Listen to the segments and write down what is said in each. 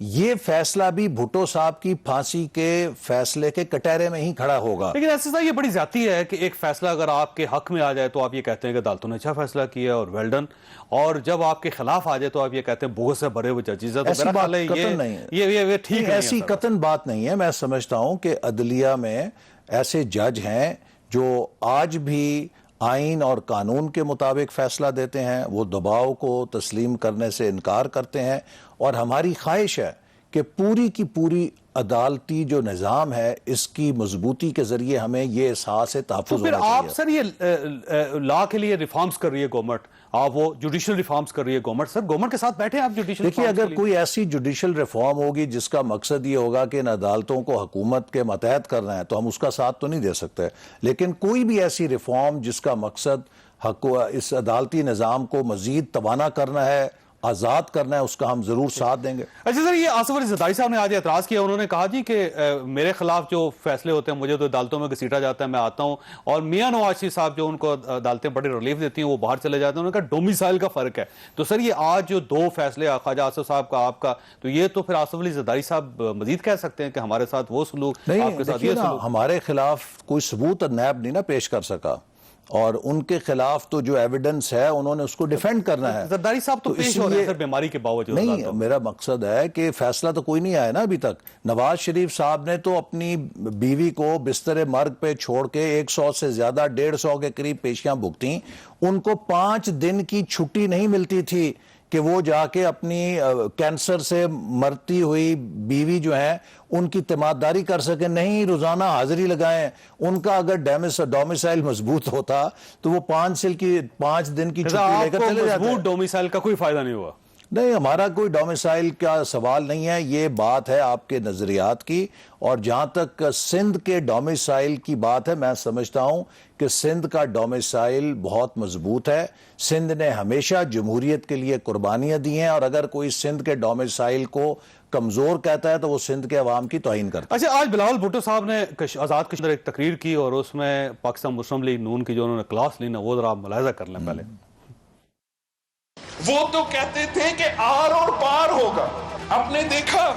یہ فیصلہ بھی بھٹو صاحب کی پھانسی کے فیصلے کے کٹہرے میں ہی کھڑا ہوگا. لیکن ایسے صاحب یہ بڑی زیادتی ہے کہ ایک فیصلہ اگر آپ کے حق میں آ جائے تو آپ یہ کہتے ہیں کہ عدالتوں نے اچھا فیصلہ کیا اور ویل ڈن، اور جب آپ کے خلاف آ جائے تو آپ یہ کہتے ہیں بغض سے بھرے ہوئے ججز. ایسی بات قطعاً نہیں ہے. یہ ٹھیک نہیں ہے. ایسی قطعاً بات نہیں ہے. میں سمجھتا ہوں کہ عدلیہ میں ایسے جج ہیں جو آج بھی آئین اور قانون کے مطابق فیصلہ دیتے ہیں، وہ دباؤ کو تسلیم کرنے سے انکار کرتے ہیں، اور ہماری خواہش ہے کہ پوری کی پوری عدالتی جو نظام ہے اس کی مضبوطی کے ذریعے ہمیں یہ احساس تحفظ تو پھر ہونا چاہیے. آپ سر یہ لا کے لیے ریفارمز کر رہی ہے گورنمنٹ، آپ وہ جوڈیشل ریفارمز کر رہی ہے گورنمنٹ. سر گورنمنٹ کے ساتھ بیٹھے آپ جوڈیشل دیکھیے، اگر کوئی ایسی جوڈیشل ریفارم ہوگی جس کا مقصد یہ ہوگا کہ ان عدالتوں کو حکومت کے ماتحت کرنا ہے تو ہم اس کا ساتھ تو نہیں دے سکتے، لیکن کوئی بھی ایسی ریفارم جس کا مقصد اس عدالتی نظام کو مزید توانا کرنا ہے، آزاد کرنا ہے، اس کا ہم ضرور ساتھ دیں گے. اچھا سر، یہ آصف علی زرداری صاحب نے آج اعتراض کیا. انہوں نے کہا جی کہ میرے خلاف جو فیصلے ہوتے ہیں مجھے تو عدالتوں میں گھسیٹا جاتا ہے، میں آتا ہوں، اور میاں نواز شریف صاحب جو ان کو عدالتیں بڑی ریلیف دیتی ہیں وہ باہر چلے جاتے ہیں. انہوں نے کہا ڈومیسائل کا فرق ہے. تو سر یہ آج جو دو فیصلے خواجہ آصف صاحب کا، آپ کا، تو یہ تو پھر آصف علی زرداری صاحب مزید کہہ سکتے ہیں کہ ہمارے ساتھ وہ سلوک، آپ کے ساتھ یہ سلوک. ہمارے خلاف کوئی ثبوت نیب نہیں نا پیش کر سکا، اور ان کے خلاف تو جو ایویڈنس ہے انہوں نے اس کو ڈیفینڈ کرنا ہے. زرداری صاحب تو پیش ہو رہے ہیں سر بیماری کے باوجود. نہیں، میرا مقصد ہے کہ فیصلہ تو کوئی نہیں آیا نا ابھی تک. نواز شریف صاحب نے تو اپنی بیوی کو بستر مرگ پہ چھوڑ کے 100 سے زیادہ 150 کے قریب پیشیاں بھگتیں. ان کو 5 دن کی چھٹی نہیں ملتی تھی کہ وہ جا کے اپنی کینسر سے مرتی ہوئی بیوی جو ہیں ان کی تیمارداری کر سکیں. نہیں، روزانہ حاضری لگائیں. ان کا اگر ڈومیسائل مضبوط ہوتا تو وہ 5 دن کی چھٹی لے کر چلے جاتے. مضبوط ڈومیسائل کا کوئی فائدہ نہیں ہوا. نہیں، ہمارا کوئی ڈومیسائل کا سوال نہیں ہے. یہ بات ہے آپ کے نظریات کی، اور جہاں تک سندھ کے ڈومیسائل کی بات ہے، میں سمجھتا ہوں کہ سندھ کا ڈومیسائل بہت مضبوط ہے. سندھ نے ہمیشہ جمہوریت کے لیے قربانیاں دی ہیں، اور اگر کوئی سندھ کے ڈومیسائل کو کمزور کہتا ہے تو وہ سندھ کے عوام کی توہین کرتا ہے. اچھا، آج بلاول بھٹو صاحب نے آزاد کشمیر ایک تقریر کی، اور اس میں پاکستان مسلم لیگ نون کی جو انہوں نے کلاس لی نا، وہ ذرا آپ ملاحظہ کر لیں پہلے. وہ تو کہتے تھے کہ آر اور پار ہوگا. آپ نے دیکھا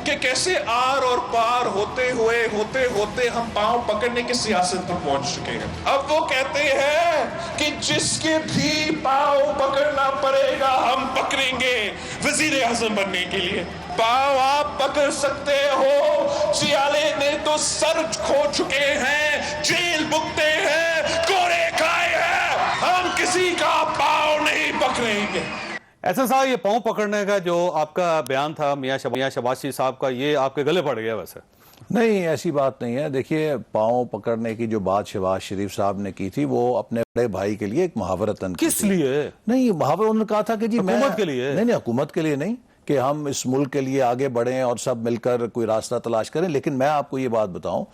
کہ کیسے آر اور پار ہوتے ہوتے ہم پاؤں پکڑنے کی سیاست پر پہنچ چکے ہیں. اب وہ کہتے ہیں کہ جس کے بھی پاؤں پکڑنا پڑے گا ہم پکڑیں گے وزیر اعظم بننے کے لیے. پاؤں آپ پکڑ سکتے ہو، چیالے نے تو سر کھو چکے ہیں، جیل بکتے ہیں، کوڑے کھائے ہیں، ہم کسی کا پاؤں نہیں پکڑیں گے. ایسا صاحب، یہ پاؤں پکڑنے کا جو آپ کا بیان تھا میاں شہباز شریف صاحب کا، یہ آپ کے گلے پڑ گیا ویسے؟ نہیں، ایسی بات نہیں ہے. دیکھیے، پاؤں پکڑنے کی جو بات شہباز شریف صاحب نے کی تھی وہ اپنے بڑے بھائی کے لیے ایک محاورتاً کی. کس لیے؟ نہیں، محاورہ انہوں نے کہا تھا کہ جی حکومت کے لیے. نہیں، حکومت کے لیے نہیں، کہ ہم اس ملک کے لیے آگے بڑھیں اور سب مل کر کوئی راستہ تلاش کریں. لیکن میں آپ کو یہ بات بتاؤں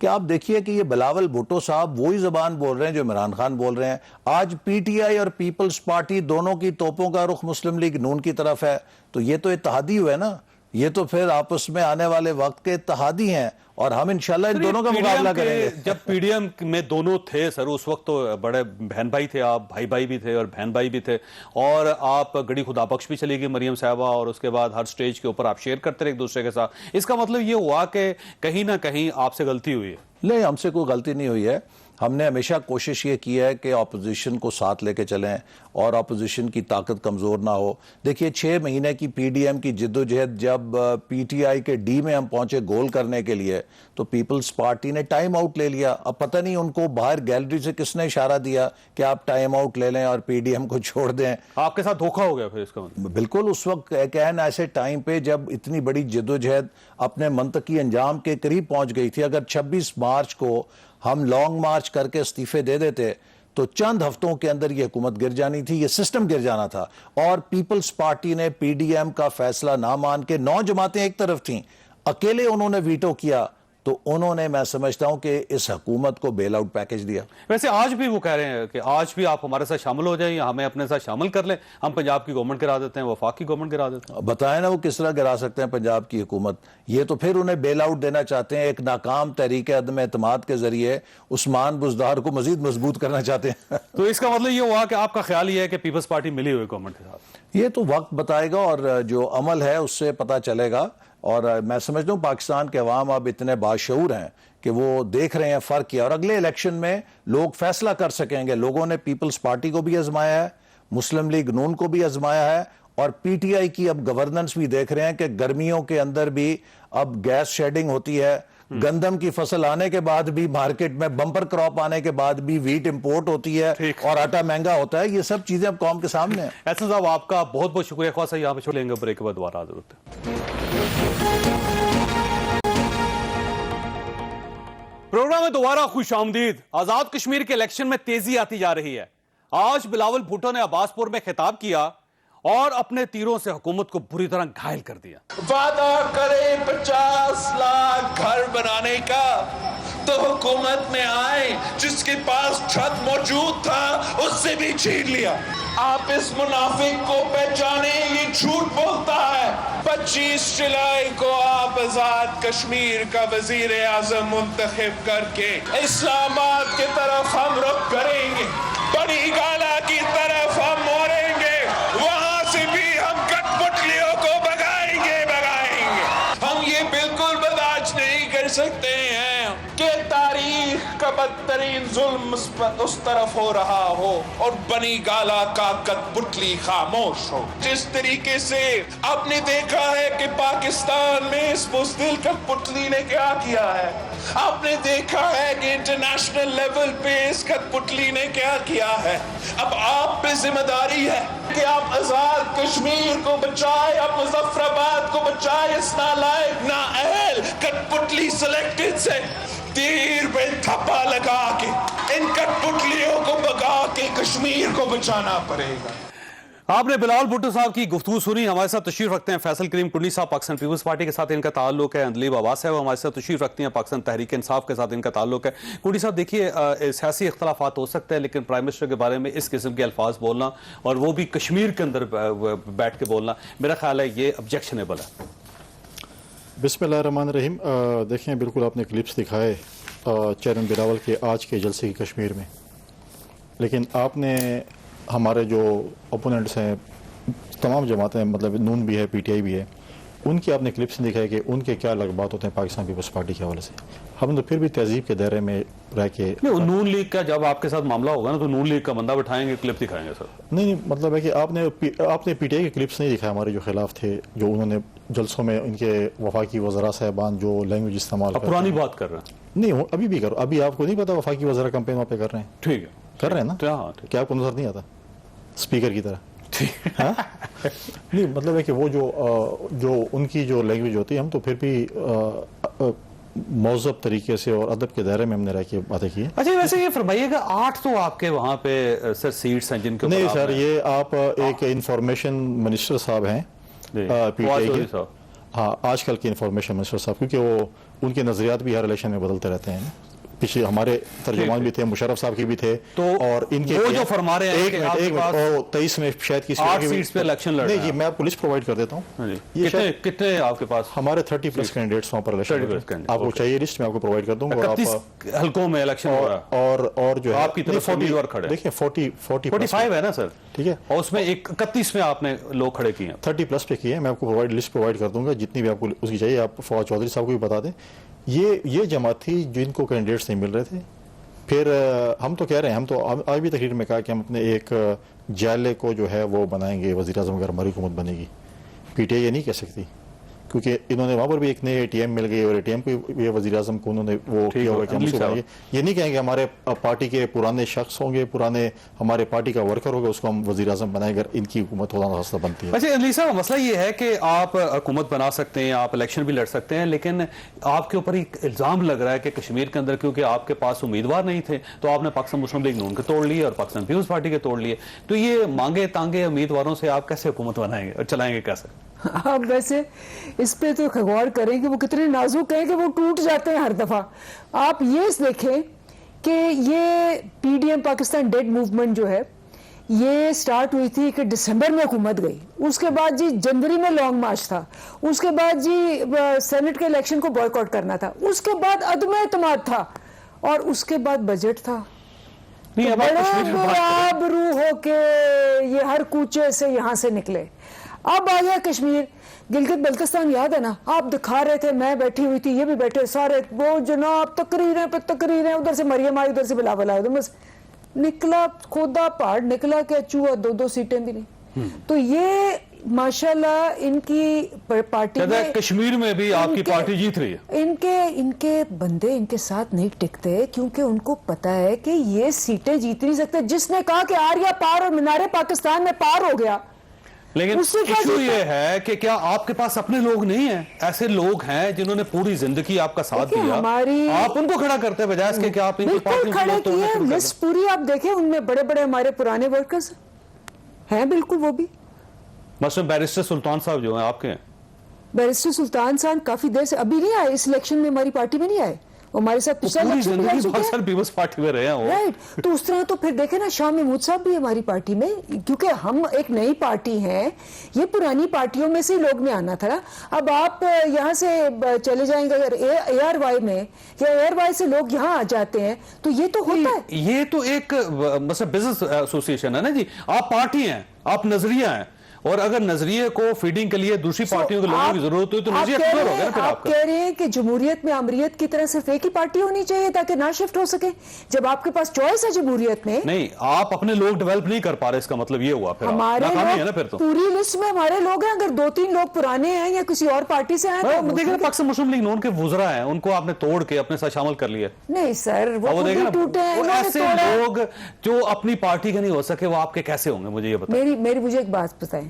کہ آپ دیکھیے کہ یہ بلاول بھٹو صاحب وہی زبان بول رہے ہیں جو عمران خان بول رہے ہیں. آج پی ٹی آئی اور پیپلز پارٹی دونوں کی توپوں کا رخ مسلم لیگ نون کی طرف ہے، تو یہ تو اتحادی ہوئے نا. یہ تو پھر آپس میں آنے والے وقت کے اتحادی ہیں، اور ہم انشاءاللہ ان دونوں کا مقابلہ کریں گے. جب پی ڈی ایم میں دونوں تھے سر، اس وقت تو بڑے بہن بھائی تھے آپ، بھائی بھی تھے اور بہن بھائی بھی تھے، اور آپ گڑی خدا بخش بھی چلی گئی مریم صاحبہ، اور اس کے بعد ہر سٹیج کے اوپر آپ شیئر کرتے رہے ایک دوسرے کے ساتھ. اس کا مطلب یہ ہوا کہ کہیں نہ کہیں آپ سے غلطی ہوئی ہے؟ نہیں، ہم سے کوئی غلطی نہیں ہوئی ہے. ہم نے ہمیشہ کوشش یہ کی ہے کہ اپوزیشن کو ساتھ لے کے چلیں اور اپوزیشن کی طاقت کمزور نہ ہو. دیکھیے، 6 مہینے کی پی ڈی ایم کی جدوجہد جب پی ٹی آئی کے ڈی میں ہم پہنچے گول کرنے کے لیے تو پیپلز پارٹی نے ٹائم آؤٹ لے لیا. اب پتہ نہیں ان کو باہر گیلری سے کس نے اشارہ دیا کہ آپ ٹائم آؤٹ لے لیں اور پی ڈی ایم کو چھوڑ دیں. آپ کے ساتھ دھوکا ہو گیا پھر اس کا مطلب؟ بالکل. اس وقت ایک ایسے ٹائم پہ جب اتنی بڑی جدوجہد اپنے منطقی انجام کے قریب پہنچ گئی تھی، اگر 26 مارچ کو ہم لانگ مارچ کر کے استعفے دے دیتے تو چند ہفتوں کے اندر یہ حکومت گر جانی تھی، یہ سسٹم گر جانا تھا. اور پیپلز پارٹی نے پی ڈی ایم کا فیصلہ نہ مان کے 9 جماعتیں ایک طرف تھیں، اکیلے انہوں نے ویٹو کیا تو انہوں نے میں سمجھتا ہوں کہ اس حکومت کو بیل آؤٹ پیکج دیا. ویسے آج بھی وہ کہہ رہے ہیں کہ آج بھی آپ ہمارے ساتھ شامل ہو جائیں یا ہمیں اپنے ساتھ شامل کر لیں, ہم پنجاب کی گورنمنٹ گرا دیتے ہیں, وفاق کی گورنمنٹ گرا دیتے ہیں. بتائیں نا وہ کس طرح گرا سکتے ہیں پنجاب کی حکومت. یہ تو پھر انہیں بیل آؤٹ دینا چاہتے ہیں, ایک ناکام تحریک عدم اعتماد کے ذریعے عثمان بزدار کو مزید مضبوط کرنا چاہتے ہیں. تو اس کا مطلب یہ ہوا کہ آپ کا خیال یہ ہے کہ پیپلز پارٹی ملی ہوئی گورنمنٹ کے ساتھ؟ یہ تو وقت بتائے گا اور جو عمل ہے اس سے پتہ چلے گا. اور میں سمجھتا ہوں پاکستان کے عوام اب اتنے باشعور ہیں کہ وہ دیکھ رہے ہیں فرق کیا, اور اگلے الیکشن میں لوگ فیصلہ کر سکیں گے. لوگوں نے پیپلز پارٹی کو بھی آزمایا ہے, مسلم لیگ نون کو بھی آزمایا ہے, اور پی ٹی آئی کی اب گورننس بھی دیکھ رہے ہیں کہ گرمیوں کے اندر بھی اب گیس شیڈنگ ہوتی ہے, گندم کی فصل آنے کے بعد بھی مارکیٹ میں بمپر کراپ آنے کے بعد بھی ویٹ امپورٹ ہوتی ہے اور آٹا مہنگا ہوتا ہے. یہ سب چیزیں اب قوم کے سامنے ہیں. احسن صاحب آپ کا بہت بہت شکریہ. خواہ صاحب یہاں پہ چھوڑ لیں گے, بریک کے بعد دوبارہ حاضر ہوتے ہیں. پروگرام میں دوبارہ خوش آمدید. آزاد کشمیر کے الیکشن میں تیزی آتی جا رہی ہے. آج بلاول بھٹو نے عباس پور میں خطاب کیا اور اپنے تیروں سے حکومت کو بری طرح گھائل کر دیا. وعدہ کرے 50 لاکھ گھر بنانے کا تو حکومت میں آئے, جس کے پاس چھت موجود تھا اس سے بھی چھین لیا. آپ اس منافق کو پہچانے, یہ جھوٹ بولتا ہے. 25 جولائی کو آپ آزاد کشمیر کا وزیر اعظم منتخب کر کے اسلام آباد کی طرف ہم رخ کریں گے, بڑی گالا کی طرف ہم موڑیں گے, وہاں سے بھی ہم کٹ پٹلیوں کو بگائیں گے. ہم یہ بالکل برداشت نہیں کر سکتے ہیں کہ تاریخ کا بدترین ظلم اس طرف ہو رہا ہو اور بنی گالا کا کٹ پٹلی خاموش ہو. جس طریقے سے آپ نے دیکھا ہے کہ پاکستان میں اس بزدل کٹ پٹلی نے کیا کیا ہے, آپ نے دیکھا ہے کہ انٹرنیشنل لیول پہ اس کٹ پٹلی نے کیا کیا ہے. اب آپ پہ ذمہ داری ہے کہ آپ آزاد کشمیر کو بچائے, آپ مظفر آباد کو بچائے اس نالائق نااہل کٹ پٹلی سلیکٹڈ سے. تیر پہ تھپا لگا کے ان کٹ پٹلیوں کو بگا کے کشمیر کو بچانا پڑے گا. آپ نے بلاول بھٹو صاحب کی گفتگو سنی. ہمارے ساتھ تشریف رکھتے ہیں فیصل کریم ٹنڈی صاحب, پاکستان پیپلز پارٹی کے ساتھ ان کا تعلق ہے. اندلیب عباس ہے, وہ ہمارے ساتھ تشریف رکھتی ہیں, پاکستان تحریک انصاف کے ساتھ ان کا تعلق ہے. ٹنڈی صاحب دیکھیے, سیاسی اختلافات ہو سکتے ہیں لیکن پرائم منسٹر کے بارے میں اس قسم کے الفاظ بولنا اور وہ بھی کشمیر کے اندر بیٹھ کے بولنا, میرا خیال ہے یہ آبجیکشنیبل ہے. بسم اللہ الرحمن الرحیم. دیکھیں بالکل آپ نے کلپس دکھائے چیئرمین بلاول کے آج کے جلسے کی کشمیر میں, لیکن آپ نے ہمارے جو اوپوننٹس ہیں, تمام جماعتیں, مطلب نون بھی ہے, پی ٹی آئی بھی ہے, ان کی آپ نے کلپس دکھائے کہ ان کے کیا لگبات ہوتے ہیں پاکستان پیپلز پارٹی کے حوالے سے. ہم تو پھر بھی تہذیب کے دائرے میں رہ کے نون لیگ کا جب آپ کے ساتھ معاملہ ہوگا نا تو نون لیگ کا بندہ بٹھائیں گے, کلپ دکھائیں گے سر. نہیں, مطلب ہے کہ آپ نے پی ٹی آئی کے کلپس نہیں دکھائے ہمارے جو خلاف تھے, جو انہوں نے جلسوں میں ان کے وفاقی وزراء صاحبان جو لینگویج استعمال کرتے ہیں. پرانی بات کر رہے ہیں. نہیں, ابھی بھی کرو. ابھی آپ کو نہیں پتا وفاقی وزراء کمپین وہاں پہ کر رہے ہیں؟ ٹھیک ہے, کر رہے ہیں نا. کیا آپ کو نظر نہیں آتا اسپیکر کی طرح؟ نہیں, مطلب ہے کہ وہ جو ان کی جو لینگویج ہوتی ہے, ہم تو پھر بھی مہذب طریقے سے اور ادب کے دائرے میں ہم نے رہ کے باتیں کی ہیں. اچھا ویسے یہ فرمائیے گا 8 تو آپ کے وہاں پہ سر سیٹس ہیں جن کے نہیں سر, یہ آپ ایک انفارمیشن منسٹر صاحب ہیں پی ٹی آئی کے, ہاں آج کل کے انفارمیشن منسٹر صاحب, کیونکہ وہ ان کے نظریات بھی ہر الیکشن میں بدلتے رہتے ہیں. پیچھے ہمارے ترجمان بھی تھے, مشرف صاحب کی بھی تھے, اور ان کے وہ جو فرما رہے ہیں ایک منٹ 23 میں شاید کسی 8 سیٹس پہ الیکشن لڑ رہے ہیں. نہیں جی, میں آپ کو لسٹ پرووائڈ کر دیتا ہوں. کتنے آپ کے پاس؟ ہمارے 30+ کینڈیڈیٹس وہاں پر الیکشن. آپ کو چاہیے لسٹ میں آپ کو پرووائڈ کر دوں گا. 31 حلقوں میں الیکشن ہو رہا ہے اور جو ہے آپ کی طرف امیدوار کھڑے, دیکھیں 45 ہے نا سر, ٹھیک ہے, اور اس میں 31 میں آپ نے لوگ کھڑے کیے ہیں. 30+ پہ کیے ہیں. میں آپ کو لسٹ پرووائڈ کر دوں گا جتنی بھی آپ کو اس کی چاہیے. آپ فواد چودھری صاحب کو بھی بتا دیں. یہ جماعت تھی جن کو کینڈیڈیٹس نہیں مل رہے تھے. پھر ہم تو کہہ رہے ہیں, ہم تو آج بھی تقریر میں کہا کہ ہم اپنے ایک جالے کو جو ہے وہ بنائیں گے وزیر اعظم اگر ہماری حکومت بنے گی. پی ٹی آئی یہ نہیں کہہ سکتی کیونکہ انہوں نے وہاں پر بھی ایک نئے اے ٹی ایم مل گئی, اور اے ٹی ایم کو یہ وزیر اعظم کو انہوں نے وہ کیا ہوا کہ ہم اس کو بنائیں گے. یہ نہیں کہیں گے ہمارے پارٹی کے پرانے شخص ہوں گے, پرانے ہمارے پارٹی کا ورکر ہوگا, اس کو ہم وزیر اعظم بنائیں اگر ان کی حکومت ہونا راستہ بنتی ہے. اچھا علی صاحب, مسئلہ یہ ہے کہ آپ حکومت بنا سکتے ہیں, آپ الیکشن بھی لڑ سکتے ہیں, لیکن آپ کے اوپر ایک الزام لگ رہا ہے کہ کشمیر کے اندر کیونکہ آپ کے پاس امیدوار نہیں تھے تو آپ نے پاکستان مسلم لیگ نون کے توڑ لیے اور پاکستان پیپلز پارٹی کے توڑ لیے. تو یہ مانگے تانگے امیدواروں سے آپ کیسے حکومت بنائیں گے اور چلائیں گے کیسے؟ آپ ویسے اس پہ تو غور کریں کہ وہ کتنے نازک ہیں کہ وہ ٹوٹ جاتے ہیں ہر دفعہ. آپ یہ دیکھیں کہ یہ P D M Pakistan dead movement جو ہے یہ سٹارٹ ہوئی تھی کہ دسمبر میں حکومت گئی, اس کے بعد جی جنوری میں لانگ مارچ تھا, اس کے بعد جی سینٹ کے الیکشن کو بوائے کاٹ کرنا تھا, اس کے بعد عدم اعتماد تھا, اور اس کے بعد بجٹ تھا. بڑا آبرو ہو کے یہ ہر کوچے سے یہاں سے نکلے. اب آ گیا کشمیر, گلگت بلتستان یاد ہے نا, آپ دکھا رہے تھے, میں بیٹھی ہوئی تھی, یہ بھی بیٹھے سارے, وہ جناب تقریریں پہ تقریریں, ادھر سے مریم آئی, ادھر سے بلاول آئے, بس نکلا کھودا پہاڑ نکلا کہ چوہا 2 سیٹیں بھی نہیں. تو یہ ماشاءاللہ ان کی پارٹی میں کشمیر میں بھی آپ کی پارٹی جیت رہی ہے. ان کے بندے ان کے ساتھ نہیں ٹکتے, کیونکہ ان کو پتا ہے کہ یہ سیٹیں جیت نہیں سکتے. جس نے کہا کہ آریا پار اور مینار پاکستان میں پار ہو گیا, لیکن ایشو یہ ہے کہ کیا آپ کے پاس اپنے لوگ نہیں ہیں؟ ایسے لوگ ہیں جنہوں نے پوری زندگی آپ کا ساتھ دیا, آپ ان کو کھڑا کرتے بجائے اس کے کہ آپ ان کی پارٹی کھڑے کیے. لسٹ پوری آپ دیکھیں, ان میں بڑے بڑے ہمارے پرانے ورکرز ہیں, بالکل وہ بھی. مثلا بیرسٹر سلطان صاحب جو ہیں آپ کے ہیں, بیرسٹر سلطان صاحب کافی دیر سے ابھی نہیں آئے, اس الیکشن میں ہماری پارٹی میں نہیں آئے, وہ ہمارے ساتھ پچھلا پوری الیکشن میں زندگی پاکستان پیپلز پارٹی میں رہے ہیں. رائٹ, تو اس طرح تو پھر دیکھیں نا, شاہ محمود صاحب بھی ہماری پارٹی میں, کیونکہ ہم ایک نئی پارٹی ہیں, یہ پرانی پارٹیوں میں سے لوگ میں آنا تھا. اب آپ یہاں سے چلے جائیں گے اگر اے آر وائی میں, یا اے آر وائی سے لوگ یہاں آ جاتے ہیں, تو یہ تو ہوتا ہے. یہ تو ایک مثلا بزنس ایسوسیشن ہے نا جی, آپ پارٹی ہیں, آپ نظریہ ہیں, اور اگر نظریے کو فیڈنگ کے لیے دوسری پارٹیوں کے لوگوں کی ضرورت ہوئی تو نظریہ کلیئر ہو گیا نا. پھر آپ کہہ رہے ہیں کہ جمہوریت میں امریت کی طرح صرف ایک ہی پارٹی ہونی چاہیے تاکہ نہ شفٹ ہو سکے, جب آپ کے پاس چوائس ہے جمہوریت میں. نہیں, آپ اپنے لوگ ڈیولپ نہیں کر پا رہے, اس کا مطلب یہ ہوا پھر ہمارے لوگ پوری لسٹ میں ہمارے لوگ ہیں, اگر 2-3 لوگ پرانے ہیں یا کسی اور پارٹی سے ہیں تو دیکھیں پاکستان مسلم لیگ نون کے وزراء ہیں, ان کو آپ نے توڑ کے اپنے ساتھ شامل کر لیا. نہیں سر, وہ ٹوٹے ہیں. ایسے لوگ جو اپنی پارٹی کے نہیں ہو سکے وہ آپ کے کیسے ہوں گے, مجھے یہ بتائیں. مجھے ایک بات بتائیں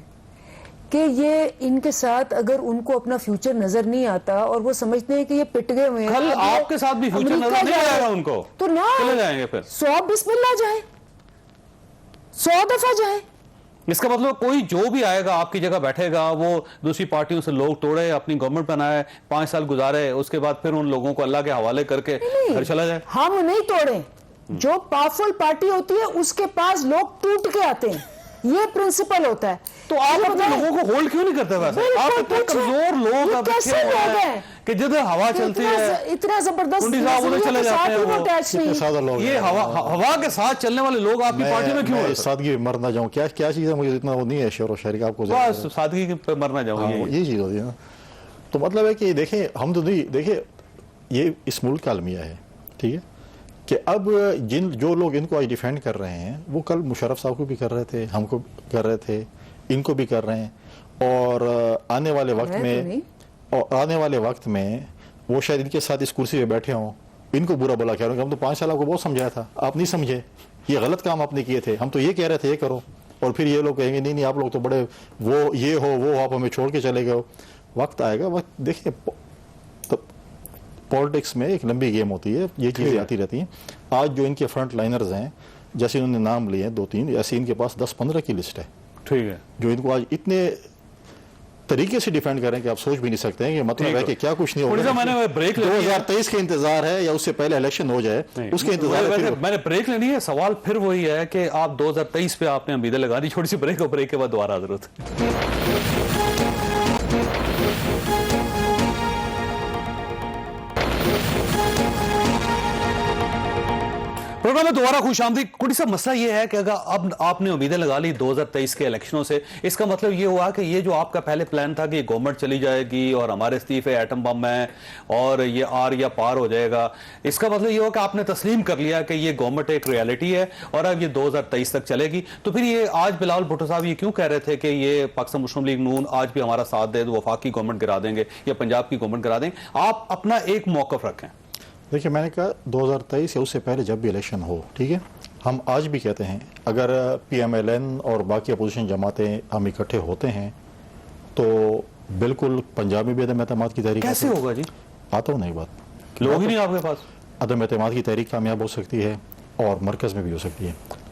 کہ یہ ان کے ساتھ اگر ان کو اپنا فیوچر نظر نہیں آتا اور وہ سمجھتے ہیں کہ یہ پٹ گئے ہوئے ہیں, کل آپ کے ساتھ بھی فیوچر نظر نہیں آئے گا ان کو, تو نہ چلے جائیں گے پھر 100 بسم اللہ جائیں, 100 دفعہ جائیں. اس کا مطلب کوئی جو بھی آئے گا آپ کی جگہ بیٹھے گا, وہ دوسری پارٹیوں سے لوگ توڑے, اپنی گورنمنٹ بنائے, 5 سال گزارے, اس کے بعد پھر ان لوگوں کو اللہ کے حوالے کر کے گھر چلا جائے. ہم نہیں توڑیں, جو پاورفل پارٹی ہوتی ہے اس کے پاس لوگ ٹوٹ کے آتے ہیں, یہ پرنسپل ہوتا ہے. تو آپ اپنے لوگوں کو ہولڈ کیوں نہیں کرتے ویسے؟ آپ اتنے کمزور لوگ اب رکھے ہوئے ہیں کہ جدھر ہوا چلتی ہے اتنا زبردست کنڈی صاحب ادھر چلے جاتے ہیں. یہ ہوا کے ساتھ چلنے والے لوگ آپ کی پارٹی میں کیوں ہیں؟ سادگی مر نہ جاؤں, کیا چیز ہے, مجھے اتنا وہ نہیں ہے شعر و شاعری کا, آپ کو بس سادگی پہ مرنا جاؤں, یہ چیز ہوتی ہے نا. تو مطلب ہے کہ دیکھیں ہم تو نہیں, دیکھیں یہ اس ملک کا المیہ ہے, ٹھیک ہے, کہ اب جو لوگ ان کو آج ڈیفینڈ کر رہے ہیں وہ کل مشرف صاحب کو بھی کر رہے تھے, ہم کو کر رہے تھے, ان کو بھی کر رہے ہیں, اور آنے والے وقت میں وہ شاید ان کے ساتھ اس کرسی پہ بیٹھے ہوں, ان کو برا بلا کہہ رہے ہیں کہ ہم تو 5 سال آپ کو بہت سمجھایا تھا, آپ نہیں سمجھے, یہ غلط کام آپ نے کیے تھے, ہم تو یہ کہہ رہے تھے یہ کرو, اور پھر یہ لوگ کہیں گے نہیں آپ لوگ تو بڑے وہ یہ ہو وہ آپ ہمیں چھوڑ کے چلے گئے. وقت آئے گا, وقت دیکھیں پالیٹکس میں ایک لمبی گیم ہوتی ہے, یہ چیزیں آتی رہتی ہیں. آج جو ان کے فرنٹ لائنرز ہیں, جیسے انہوں نے نام لیے 2-3, ایسے ان کے پاس 10-15 کی لسٹ ہے, ٹھیک ہے, جو ان کو آج اتنے طریقے سے ڈیفینڈ کریں کہ آپ سوچ بھی نہیں سکتے ہیں. کہ مطلب ہے کہ کیا کچھ نہیں ہوگا, میں نے بریک 2023 کے انتظار ہے یا اس سے پہلے الیکشن ہو جائے اس کے انتظار ہے. میں نے بریک لینی ہے, سوال پھر وہی ہے کہ آپ 2023 پہ آپ نے امیدیں لگا دی. چھوٹی سی بریک, اور بریک کے بعد دوبارہ حضرت. پروگرام میں دوبارہ خوش آمدید. کوئی سا مسئلہ یہ ہے کہ اگر اب آپ نے امیدیں لگا لی 2023 کے الیکشنوں سے, اس کا مطلب یہ ہوا کہ یہ جو آپ کا پہلے پلان تھا کہ یہ گورنمنٹ چلی جائے گی اور ہمارے استعفے ایٹم بم ہیں اور یہ آر یا پار ہو جائے گا, اس کا مطلب یہ ہوا کہ آپ نے تسلیم کر لیا کہ یہ گورنمنٹ ایک ریالٹی ہے اور اب یہ 2023 تک چلے گی. تو پھر یہ آج بلاول بھٹو صاحب یہ کیوں کہہ رہے تھے کہ یہ پاکستان مسلم لیگ نون آج بھی ہمارا ساتھ دے, وفاقی گورنمنٹ گرا دیں گے یا پنجاب کی گورنمنٹ گرا دیں گے؟ آپ اپنا ایک موقف رکھیں. دیکھیں میں نے کہا 2023 یا اس سے پہلے جب بھی الیکشن ہو, ٹھیک ہے, ہم آج بھی کہتے ہیں اگر پی ایم ایل این اور باقی اپوزیشن جماعتیں ہم اکٹھے ہوتے ہیں تو بالکل پنجاب میں بھی عدم اعتماد کی تحریک کیسے ہوگا جی؟ آتا ہوں نہیں بات, لوگ ہی نہیں آپ کے پاس. عدم اعتماد کی تحریک کامیاب ہو سکتی ہے اور مرکز میں بھی ہو سکتی ہے.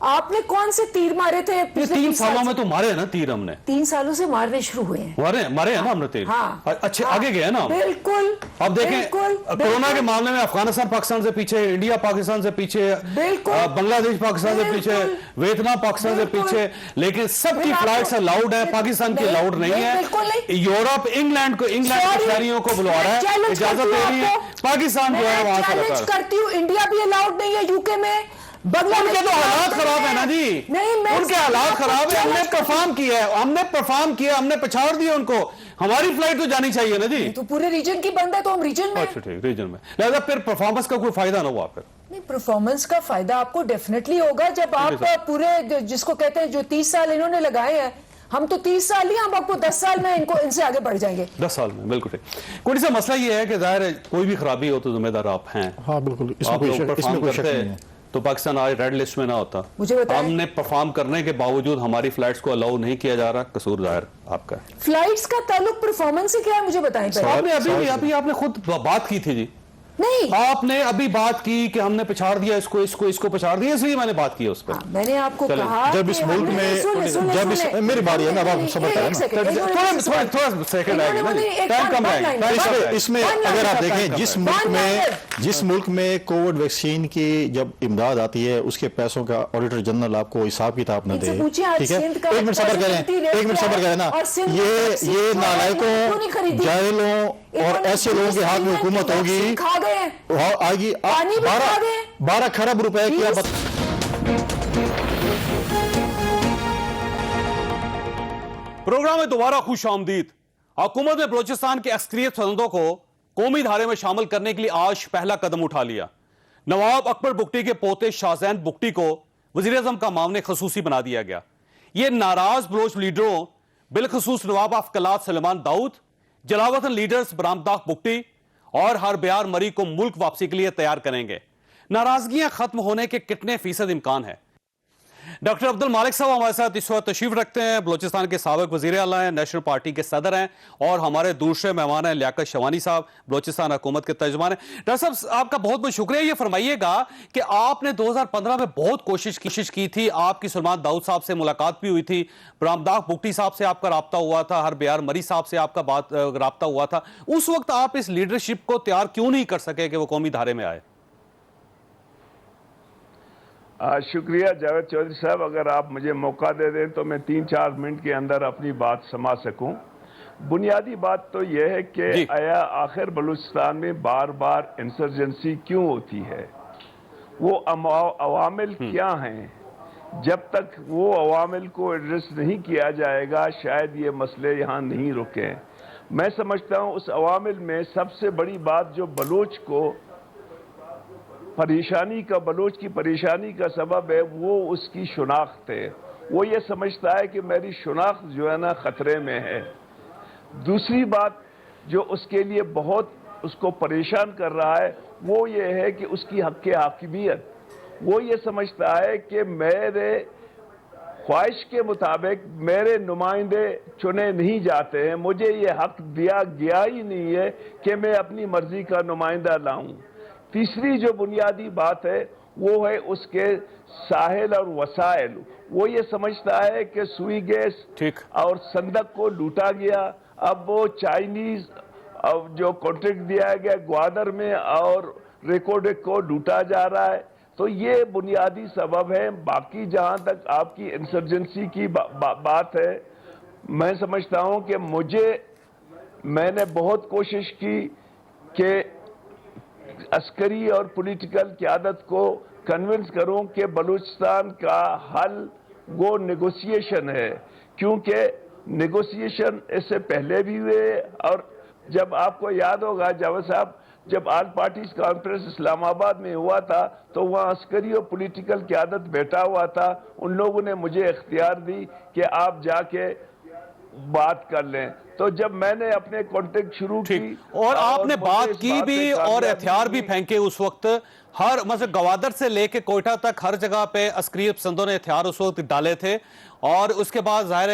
آپ نے کون سے تیر مارے تھے یہ پچھلے 3 30 سال سالوں سے؟ میں تو مارے ہیں نا تیر ہم نے. 3 سالوں سے مارنے شروع ہوئے ہیں. مارے ہیں نا ہم نے تیر. ہاں اچھے آگے گئے نا ہم. بالکل. اب دیکھیں بالکل، کورونا کے معاملے میں افغانستان پاکستان سے پیچھے, انڈیا پاکستان سے پیچھے, بالکل، بنگلہ دیش پاکستان سے پیچھے, بالکل، ویتنام پاکستان سے بالکل. پیچھے, لیکن سب کی آپ کو- فلائٹس الاؤڈ ہیں, پاکستان کی نہیں، الاؤڈ نہیں ہے. بالکل نہیں. یورپ انگلینڈ کے Sorry، شہریوں کو بلوا رہا ہے, challenge اجازت کرتی دے ہوں رہی ہے, آپ کو. پاکستان جو ہے میں وہاں سے چیلنج رکھا ہے. کرتی ہوں, انڈیا بھی الاؤڈ نہیں ہے یوکے میں, بنگلہ ان کے دیش تو بھی حالات allowed خراب نہیں ہیں نا جی, نہیں میں ان کے حالات خراب ہیں. ہم نے challenge کرتی پرفارم کیا ہے, ہم نے پچھاڑ دیا ان کو. ہماری فلائٹ تو جانی چاہیے نا جی. ہوں. تو پورے ریجن کی بند ہے تو ہم ریجن میں. اچھا ٹھیک, ریجن میں, لہذا پھر پرفارمنس کا کوئی فائدہ نہ ہوا. پھر نہیں, پرفارمنس کا فائدہ آپ کو ڈیفینیٹلی ہوگا جب آپ پورے جس کو کہتے ہیں جو 30 سال انہوں نے لگائے ہیں, ہم تو 30 سال ہی, ہم آپ کو 10 سال میں ان سے آگے بڑھ جائیں گے. 10 سال میں, بالکل ٹھیک. کوئی سا مسئلہ یہ ہے کہ ظاہر ہے کوئی بھی خرابی ہو تو ذمہ دار آپ ہیں. ہاں بالکل, اس میں آپ کوئی لوگ شک پرفارم کرتے نہیں ہے. تو پاکستان آج ریڈ لسٹ میں نہ ہوتا. مجھے بتائیں. ہم نے پرفارم کرنے کے باوجود ہماری فلائٹس کو الاؤ نہیں کیا جا رہا, قصور ظاہر آپ کا ہے. فلائٹس کا تعلق پرفارمنس سے کیا ہے مجھے بتائیں پہلے. آپ نے ابھی آپ نے خود بات کی تھی جی, نہیں, آپ نے ابھی بات کی کہ ہم نے پچھاڑ دیا اس کو پچھاڑ دیا, اس لیے میں نے بات کی اس پر. میں نے آپ کو چلیں. کہا جب اس ملک میں میری باری ہے نا, اب صبر کریں نا. تھوڑا سیکنڈ آئے گا نا جی, ٹائم کم آئے گا. اس میں اگر آپ دیکھیں جس ملک میں کووڈ ویکسین کی جب امداد آتی ہے, اس کے پیسوں کا آڈیٹر جنرل آپ کو حساب کتاب نہ دے, ٹھیک ہے, ایک منٹ صبر کریں نا. یہ نالائقوں, جاہلوں اور ایسے لوگوں کے ہاتھ میں حکومت ہوگی, کھا گئے, آئے گی 12 کھرب روپے کی. پروگرام میں دوبارہ خوش آمدید. حکومت نے بلوچستان کے عسکریت پسندوں کو قومی دھارے میں شامل کرنے کے لیے آج پہلا قدم اٹھا لیا. نواب اکبر بگٹی کے پوتے شاہزین بگٹی کو وزیر اعظم کا معاون خصوصی بنا دیا گیا. یہ ناراض بلوچ لیڈروں بالخصوص نواب افقلات سلیمان داؤد, جلاوطن لیڈرز برامداغ بگٹی اور ہربیار مری کو ملک واپسی کے لیے تیار کریں گے. ناراضگیاں ختم ہونے کے کتنے فیصد امکان ہے؟ ڈاکٹر عبد المالک صاحب ہمارے ساتھ اس وقت تشریف رکھتے ہیں. بلوچستان کے سابق وزیر اعلیٰ ہیں, نیشنل پارٹی کے صدر ہیں, اور ہمارے دوسرے مہمان ہیں لیاقت شوانی صاحب, بلوچستان حکومت کے ترجمان ہیں. ڈاکٹر صاحب آپ کا بہت بہت شکریہ. یہ فرمائیے گا کہ آپ نے 2015 میں بہت کوشش کی تھی, آپ کی سلیمان داؤد صاحب سے ملاقات بھی ہوئی تھی, برامداغ بگٹی صاحب سے آپ کا رابطہ ہوا تھا, ہربیار مری صاحب سے آپ کا رابطہ ہوا تھا. اس وقت آپ اس لیڈرشپ کو تیار کیوں نہیں کر سکے کہ وہ قومی دھارے میں آئے؟ شکریہ جاوید چودھری صاحب. اگر آپ مجھے موقع دے دیں تو میں 3-4 منٹ کے اندر اپنی بات سما سکوں. بنیادی بات تو یہ ہے کہ آیا آخر بلوچستان میں بار بار انسرجنسی کیوں ہوتی ہے, وہ عوامل کیا ہیں؟ جب تک وہ عوامل کو ایڈریس نہیں کیا جائے گا شاید یہ مسئلے یہاں نہیں رکیں. میں سمجھتا ہوں اس عوامل میں سب سے بڑی بات جو بلوچ کی پریشانی کا سبب ہے وہ اس کی شناخت ہے. وہ یہ سمجھتا ہے کہ میری شناخت جو ہے نا خطرے میں ہے. دوسری بات جو اس کے لیے بہت اس کو پریشان کر رہا ہے وہ یہ ہے کہ اس کی حق حاکمیت. وہ یہ سمجھتا ہے کہ میرے خواہش کے مطابق میرے نمائندے چنے نہیں جاتے ہیں, مجھے یہ حق دیا گیا ہی نہیں ہے کہ میں اپنی مرضی کا نمائندہ لاؤں. تیسری جو بنیادی بات ہے وہ ہے اس کے ساحل اور وسائل. وہ یہ سمجھتا ہے کہ سوئی گیس اور صندوق کو لوٹا گیا, اب وہ چائنیز جو کانٹریکٹ دیا گیا گوادر میں اور ریکورڈ کو لوٹا جا رہا ہے. تو یہ بنیادی سبب ہے. باقی جہاں تک آپ کی انسرجنسی کی بات ہے, میں سمجھتا ہوں کہ میں نے بہت کوشش کی کہ عسکری اور پولیٹیکل قیادت کو کنونس کروں کہ بلوچستان کا حل وہ نیگوسیشن ہے, کیونکہ نیگوسیشن اس سے پہلے بھی ہوئے. اور جب آپ کو یاد ہوگا جاوید صاحب, جب آل پارٹیز کانفرنس اسلام آباد میں ہوا تھا تو وہاں عسکری اور پولیٹیکل قیادت بیٹھا ہوا تھا. ان لوگوں نے مجھے اختیار دی کہ آپ جا کے بات کر لیں. تو جب میں نے اپنے کانٹیکٹ شروع کی اور آپ نے بات کی بھی اور ہتھیار بھی پھینکے اس وقت, ہر مثلا گوادر سے لے کے کوئٹہ تک ہر جگہ پہ عسکری پسندوں نے ہتھیار اس وقت ڈالے تھے, اور اس کے بعد ظاہر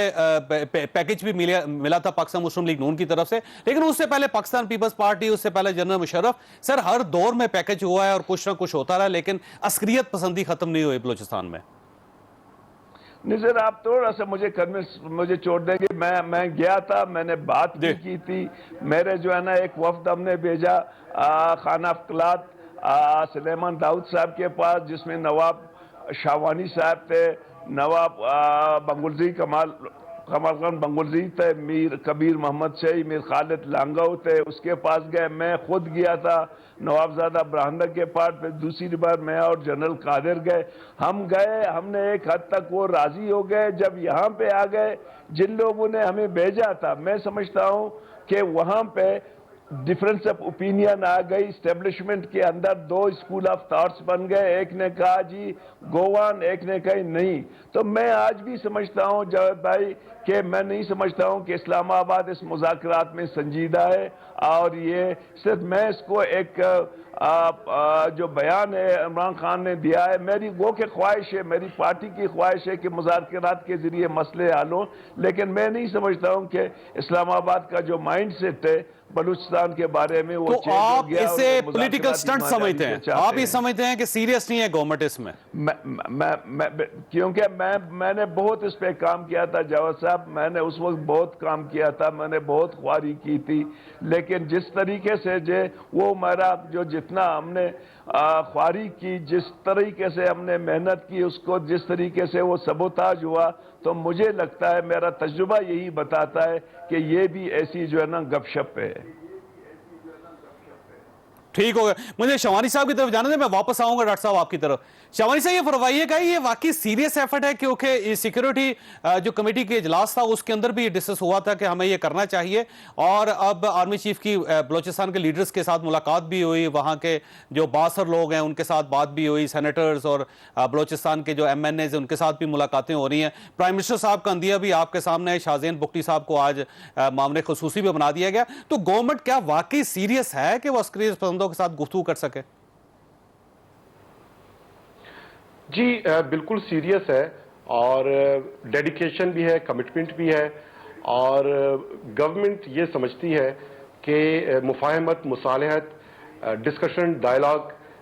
پیکج بھی ملا تھا پاکستان مسلم لیگ نون کی طرف سے. لیکن اس سے پہلے پاکستان پیپلز پارٹی, اس سے پہلے جنرل مشرف, سر ہر دور میں پیکج ہوا ہے اور کچھ نہ کچھ ہوتا رہا, لیکن عسکریت پسندی ختم نہیں ہوئی بلوچستان میں. نظر آپ تھوڑا سا مجھے چھوڑ دیں گے. میں گیا تھا, میں نے بات بھی کی تھی. میرے جو ہے نا ایک وفد ہم نے بھیجا خانہ افقلات سلیمان داؤد صاحب کے پاس, جس میں نواب شاہوانی صاحب تھے, نواب بنگلزی کمال خان بنگلزی تھے, میر کبیر محمد شاہی, میر خالد لانگاؤ تھے, اس کے پاس گئے. میں خود گیا تھا نوابزادہ برہنہ کے پاس. پھر دوسری بار میں اور جنرل قادر گئے. ہم گئے, ہم نے ایک حد تک وہ راضی ہو گئے. جب یہاں پہ آ گئے, جن لوگوں نے ہمیں بھیجا تھا, میں سمجھتا ہوں کہ وہاں پہ ڈفرنس آف اوپینین آ گئی. اسٹیبلشمنٹ کے اندر دو اسکول آف تھاٹس بن گئے. ایک نے کہا جی گوان, ایک نے کہا نہیں. تو میں آج بھی سمجھتا ہوں جاوید بھائی کہ میں نہیں سمجھتا ہوں کہ اسلام آباد اس مذاکرات میں سنجیدہ ہے. اور یہ صرف میں اس کو ایک جو بیان ہے عمران خان نے دیا ہے, میری وہ کہ خواہش ہے, میری پارٹی کی خواہش ہے کہ مذاکرات کے ذریعے مسئلے حل ہوں. لیکن میں نہیں سمجھتا ہوں کہ اسلام آباد کا جو مائنڈ سیٹ ہے بلوچستان کے بارے میں وہ تو آپ اسے پولیٹیکل سٹنٹ سمجھتے ہیں, آپ یہ سمجھتے ہیں کہ سیریس نہیں ہے گورنمنٹ اس میں؟ کیونکہ میں نے بہت اس پہ کام کیا تھا جاوید صاحب, میں نے اس وقت بہت کام کیا تھا, میں نے بہت خواری کی تھی. لیکن جس طریقے سے وہ میرا جو جتنا ہم نے خواری کی, جس طریقے سے ہم نے محنت کی, اس کو جس طریقے سے وہ سبوتاج ہوا, تو مجھے لگتا ہے میرا تجربہ یہی بتاتا ہے کہ یہ بھی ایسی جو ہے نا گپ شپ ہے. ٹھیک ہوگا. مجھے شوانی صاحب کی طرف جانے دیں, میں واپس آؤں گا ڈاکٹر صاحب آپ کی طرف. شوانی صاحب یہ فرمائیے گا, یہ واقعی سیریس ایفرٹ ہے کیونکہ سیکیورٹی جو کمیٹی کے اجلاس تھا اس کے اندر بھی ڈسکس ہوا تھا کہ ہمیں یہ کرنا چاہیے, اور اب آرمی چیف کی بلوچستان کے لیڈرز کے ساتھ ملاقات بھی ہوئی, وہاں کے جو باثر لوگ ہیں ان کے ساتھ بات بھی ہوئی, سینیٹرز اور بلوچستان کے جو ایم این ایز ہیں ان کے ساتھ بھی ملاقاتیں ہو رہی ہیں. پرائم منسٹر صاحب کا اندیہ بھی آپ کے سامنے ہے, شاہزین بگٹی صاحب کو آج معاملے خصوصی بھی بنا دیا گیا. تو گورنمنٹ کیا واقعی سیریس ہے کہ وہ عسکریت پسندوں کے ساتھ گفتگو کر سکے؟ جی بالکل سیریس ہے, اور ڈیڈیکیشن بھی ہے, کمٹمنٹ بھی ہے, اور گورنمنٹ یہ سمجھتی ہے کہ مفاہمت, مصالحت, ڈسکشن, ڈائلاگ,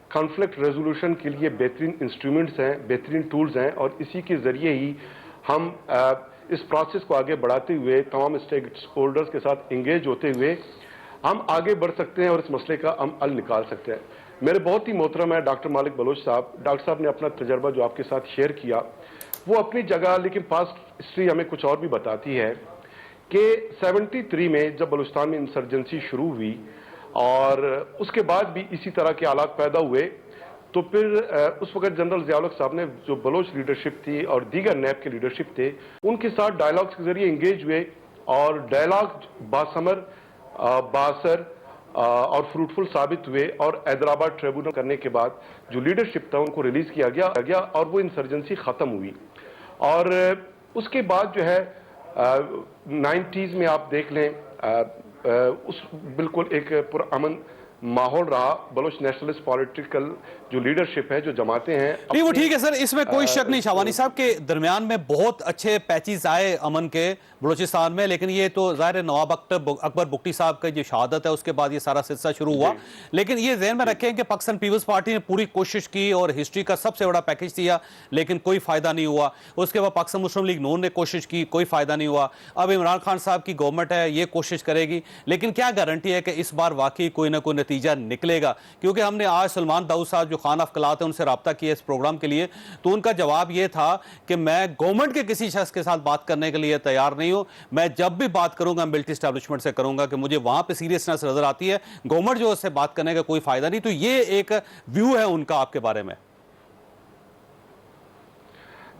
کانفلکٹ ریزولوشن کے لیے بہترین انسٹرومنٹس ہیں, بہترین ٹولز ہیں, اور اسی کے ذریعے ہی ہم اس پروسیس کو آگے بڑھاتے ہوئے تمام اسٹیک ہولڈرز کے ساتھ انگیج ہوتے ہوئے ہم آگے بڑھ سکتے ہیں اور اس مسئلے کا ہم حل نکال سکتے ہیں. میرے بہت ہی محترم ہے ڈاکٹر مالک بلوچ صاحب. ڈاکٹر صاحب نے اپنا تجربہ جو آپ کے ساتھ شیئر کیا وہ اپنی جگہ, لیکن پاسٹ ہسٹری ہمیں کچھ اور بھی بتاتی ہے کہ 73 میں جب بلوچستان میں انسرجنسی شروع ہوئی اور اس کے بعد بھی اسی طرح کے حالات پیدا ہوئے, تو پھر اس وقت جنرل ضیاء الحق صاحب نے جو بلوچ لیڈرشپ تھی اور دیگر نیب کے لیڈرشپ تھے ان کے ساتھ ڈائلاگز کے ذریعے انگیج ہوئے, اور ڈائلاگ باثمر, باثر اور فروٹفل ثابت ہوئے, اور حیدرآباد ٹریبونل کرنے کے بعد جو لیڈرشپ تھا ان کو ریلیز کیا گیا اور وہ انسرجنسی ختم ہوئی. اور اس کے بعد جو ہے 90s میں آپ دیکھ لیں اس بالکل ایک پرامن ماحول رہا. بلوچ نیشنلسٹ پولیٹیکل جو لیڈرشپ ہے, جو جماعتیں ہیں, نہیں وہ ٹھیک ہے سر, اس میں کوئی شک نہیں. شاہوانی صاحب کے درمیان میں بہت اچھے پیچز آئے امن کے بلوچستان میں, لیکن یہ تو ظاہر نواب اکبر بگٹی صاحب کا جو شہادت ہے اس کے بعد یہ سارا سلسلہ شروع ہوا. لیکن یہ ذہن میں رکھیں کہ پاکستان پیپلز پارٹی نے پوری کوشش کی اور ہسٹری کا سب سے بڑا پیکج دیا, لیکن کوئی فائدہ نہیں ہوا. اس کے بعد پاکستان مسلم لیگ نون نے کوشش کی, کوئی فائدہ نہیں ہوا. اب عمران خان صاحب کی گورنمنٹ ہے, یہ کوشش کرے گی, لیکن کیا گارنٹی ہے کہ اس بار واقعی کوئی نہ کوئی نتیجہ نکلے گا؟ کیونکہ ہم نے آج سلمان داؤد صاحب جو خانہ افقلات ہیں ان سے رابطہ کیا اس پروگرام کے لیے, تو ان کا جواب یہ تھا کہ میں گورنمنٹ کے کسی شخص کے ساتھ بات کرنے کے لیے تیار نہیں ہوں, میں جب بھی بات کروں گا ملٹری اسٹیبلشمنٹ سے کروں گا کہ مجھے وہاں پہ سیریسنس نظر آتی ہے, گورنمنٹ جو اس سے بات کرنے کا کوئی فائدہ نہیں. تو یہ ایک ویو ہے ان کا آپ کے بارے میں.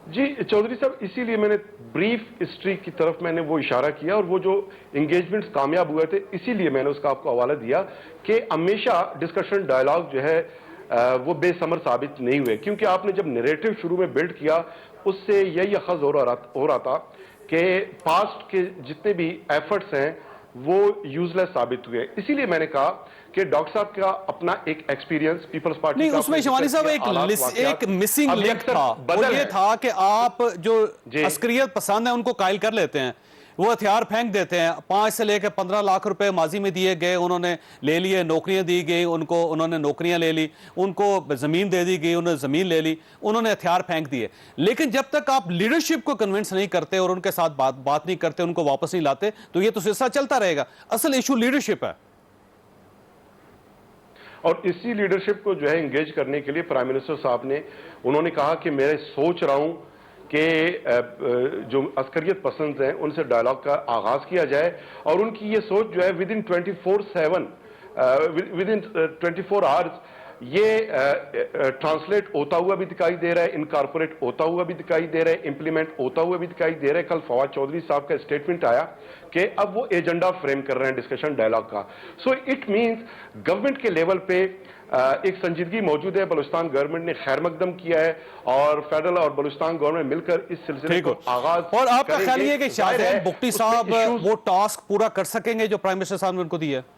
جی چودھری صاحب, اسی لیے میں نے بریف ہسٹری کی طرف میں نے وہ اشارہ کیا, اور وہ جو انگیجمنٹس کامیاب ہوئے تھے اسی لیے میں نے اس کا آپ کو حوالہ دیا کہ ہمیشہ ڈسکشن ڈائلاگ جو ہے وہ بے ثمر ثابت نہیں ہوئے. کیونکہ آپ نے جب نیریٹو شروع میں بلڈ کیا اس سے یہی اخذ ہو رہا تھا کہ پاسٹ کے جتنے بھی ایفرٹس ہیں وہ یوز لیس ثابت ہوئے. اسی لیے میں نے کہا کہ ڈاکٹر صاحب کا اپنا ایک ایکسپیرینس پیپلز پارٹی نہیں, اس میں شوانی صاحب ایک مسنگ لنک تھا, وہ یہ تھا کہ آپ جو عسکریت پسند ہیں ان کو قائل کر لیتے ہیں, وہ ہتھیار پھینک دیتے ہیں. 5 سے لے کے 15 لاکھ روپے ماضی میں دیے گئے, انہوں نے لے لیے, نوکریاں دی گئی ان کو, انہوں نے نوکریاں لے لی, ان کو زمین دے دی گئی, انہوں نے زمین لے لی, انہوں نے ہتھیار پھینک دیے. لیکن جب تک آپ لیڈرشپ کو کنونس نہیں کرتے اور ان کے ساتھ بات نہیں کرتے, ان کو واپس نہیں لاتے, تو یہ تو سلسلہ چلتا رہے گا. اصل ایشو لیڈرشپ ہے. اور اسی لیڈرشپ کو جو ہے انگیج کرنے کے لیے پرائم منسٹر صاحب نے انہوں نے کہا کہ میں سوچ رہا ہوں کہ جو عسکریت پسند ہیں ان سے ڈائلاگ کا آغاز کیا جائے, اور ان کی یہ سوچ جو ہے ود ان 24 آورز یہ ٹرانسلیٹ ہوتا ہوا بھی دکھائی دے رہا ہے, انکارپوریٹ ہوتا ہوا بھی دکھائی دے رہا ہے, امپلیمنٹ ہوتا ہوا بھی دکھائی دے رہا ہے. کل فواد چودھری صاحب کا اسٹیٹمنٹ آیا کہ اب وہ ایجنڈا فریم کر رہے ہیں ڈسکشن ڈائلاگ کا. سو اٹ مینز گورنمنٹ کے لیول پہ ایک سنجیدگی موجود ہے. بلوچستان گورنمنٹ نے خیر مقدم کیا ہے اور فیڈرل اور بلوچستان گورنمنٹ مل کر اس سلسلے کو آغاز. اور آپ کا خیال یہ ہے کہ شاہزین بگٹی صاحب وہ ٹاسک پورا کر سکیں گے جو پرائم منسٹر صاحب نے ان کو دیا ہے؟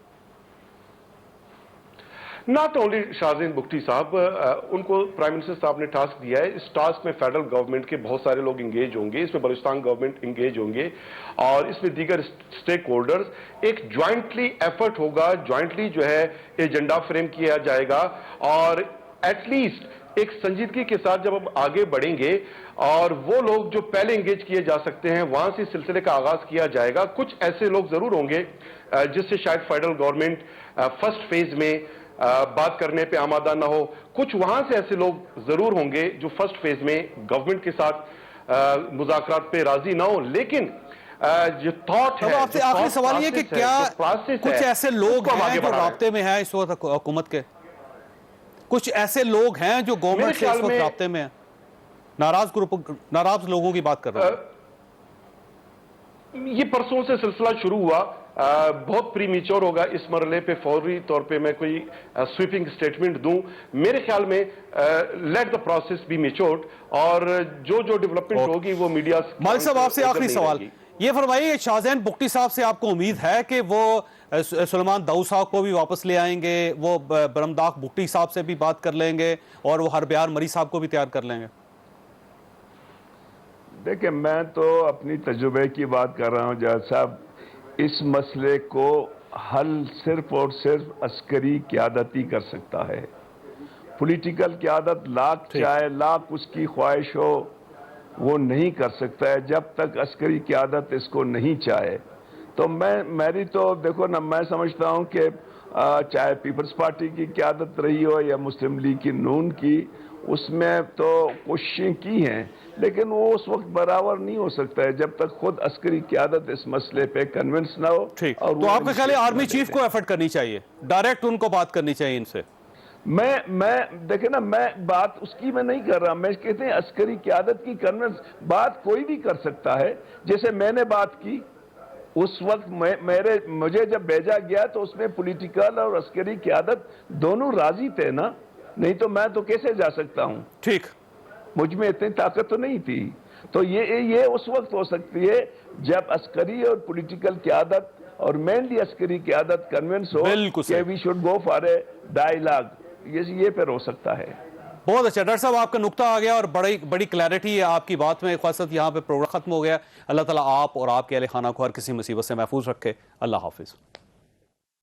ناٹ اونلی شاہزین بگٹی صاحب, ان کو پرائم منسٹر صاحب نے ٹاسک دیا ہے. اس ٹاسک میں فیڈرل گورنمنٹ کے بہت سارے لوگ انگیج ہوں گے, اس میں بلوچستان گورنمنٹ انگیج ہوں گے, اور اس میں دیگر سٹیک ہولڈرز. ایک جوائنٹلی ایفرٹ ہوگا, جوائنٹلی جو ہے ایجنڈا فریم کیا جائے گا, اور ایٹ لیسٹ ایک سنجیدگی کے ساتھ جب ہم آگے بڑھیں گے اور وہ لوگ جو پہلے انگیج کیے جا سکتے ہیں وہاں سے سلسلے کا آغاز کیا جائے گا. کچھ ایسے لوگ ضرور ہوں گے جس سے شاید فیڈرل گورنمنٹ فرسٹ فیز میں بات کرنے پہ آمادہ نہ ہو. کچھ وہاں سے ایسے لوگ ضرور ہوں گے جو فرسٹ فیز میں گورنمنٹ کے ساتھ مذاکرات پہ راضی نہ ہو. لیکن جو تھاٹ ہے, آپ سے آخری سوال یہ کہ کیا کچھ ایسے لوگ ہیں جو رابطے میں ہیں اس وقت حکومت کے, کچھ ایسے لوگ ہیں جو گورنمنٹ سے اس وقت رابطے میں ہیں, ناراض لوگوں کی بات کر رہا ہوں. یہ پرسوں سے سلسلہ شروع ہوا, بہت پری میچور ہوگا اس مرحلے پہ فوری طور پہ میں کوئی سویپنگ سٹیٹمنٹ دوں. میرے خیال میں let the process be matured, اور جو ڈیولپمنٹ ہوگی وہ میڈیا. مالک صاحب آپ سے آخری سوال یہ فرمائیے کہ شاہزین بگٹی صاحب سے آپ کو امید ہے کہ وہ سلیمان داؤد صاحب کو بھی واپس لے آئیں گے, وہ برمداغ بگٹی صاحب سے بھی بات کر لیں گے, اور وہ ہربیار مری صاحب کو بھی تیار کر لیں گے؟ دیکھیں, میں تو اپنی تجربے کی بات کر رہا ہوں جاج صاحب. اس مسئلے کو حل صرف اور صرف عسکری قیادت ہی کر سکتا ہے. پولیٹیکل قیادت لاکھ چاہے, لاکھ اس کی خواہش ہو, وہ نہیں کر سکتا ہے جب تک عسکری قیادت اس کو نہیں چاہے. تو میری تو دیکھو نا, میں سمجھتا ہوں کہ چاہے پیپلز پارٹی کی قیادت رہی ہو یا مسلم لیگ کی نون کی, اس میں تو کوششیں کی ہیں, لیکن وہ اس وقت برابر نہیں ہو سکتا ہے جب تک خود عسکری قیادت اس مسئلے پہ کنونس نہ ہو. ٹھیک, تو آپ کا خیال ہے آرمی چیف کو ایفرٹ کرنی چاہیے, ڈائریکٹ ان کو بات کرنی چاہیے ان سے؟ میں دیکھیں نا, میں بات اس کی میں نہیں کر رہا, میں کہتے ہیں عسکری قیادت کی کنونس بات کوئی بھی کر سکتا ہے. جیسے میں نے بات کی اس وقت مجھے جب بھیجا گیا تو اس میں پولیٹیکل اور عسکری قیادت دونوں راضی تھے نا, نہیں تو میں تو کیسے جا سکتا ہوں؟ ٹھیک, مجھ میں اتنی طاقت تو نہیں تھی. تو یہ اس وقت ہو سکتی ہے جب عسکری اور پولیٹیکل قیادت اور مینلی عسکری قیادت کنونس ہو کہ we should go for a dialogue. یہ پھر ہو سکتا ہے. بہت اچھا ڈاکٹر صاحب, آپ کا نقطہ آ گیا اور بڑی کلیئرٹی ہے آپ کی بات میں. خاصت یہاں پہ پروگرام ختم ہو گیا. اللہ تعالیٰ آپ اور آپ کے اہل خانہ کو ہر کسی مصیبت سے محفوظ رکھے. اللہ حافظ.